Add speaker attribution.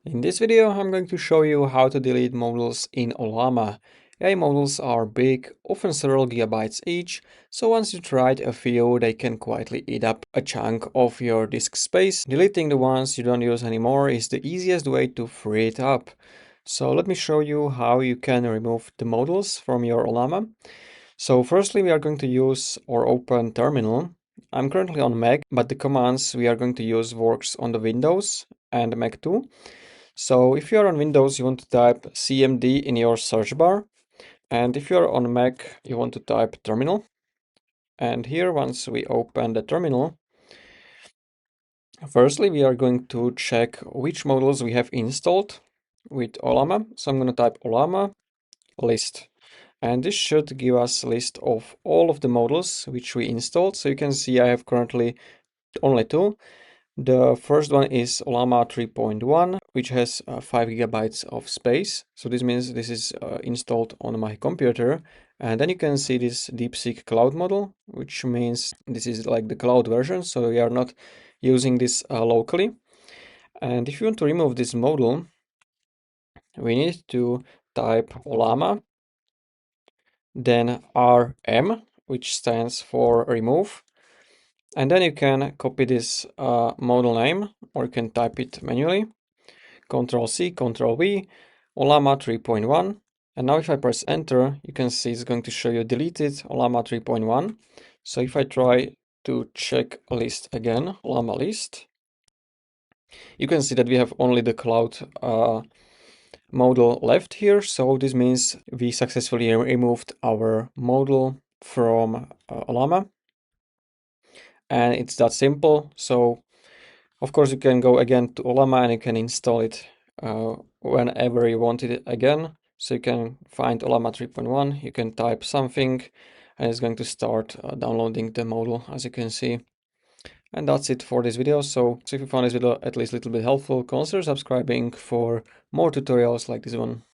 Speaker 1: In this video, I'm going to show you how to delete modules in Ollama. AI modules are big, often several gigabytes each, so once you write a few, they can quietly eat up a chunk of your disk space. Deleting the ones you don't use anymore is the easiest way to free it up. So let me show you how you can remove the modules from your Ollama. So firstly, we are going to use or open terminal. I'm currently on Mac, but the commands we are going to use works on the Windows and Mac too. So if you're on Windows, you want to type CMD in your search bar. And if you're on Mac, you want to type terminal. And here, once we open the terminal, firstly, we are going to check which modules we have installed with Ollama. So I'm going to type Ollama list. And this should give us a list of all of the modules which we installed. So you can see I have currently only two. The first one is Ollama 3.1, which has 5 gigabytes of space. So this means this is installed on my computer. And then you can see this DeepSeek cloud model, which means this is like the cloud version. So we are not using this locally. And if you want to remove this model, we need to type Ollama, then RM, which stands for remove. And then you can copy this model name, or you can type it manually. Control C, Control V, Ollama 3.1. And now if I press enter, you can see it's going to show you deleted Ollama 3.1. So if I try to check a list again, Ollama list, you can see that we have only the cloud model left here. So this means we successfully removed our model from Ollama. And it's that simple. So of course, you can go again to Ollama and you can install it whenever you want it again. So you can find Ollama 3.1, you can type something and it's going to start downloading the module, as you can see. And that's it for this video. So if you found this video at least a little bit helpful, consider subscribing for more tutorials like this one.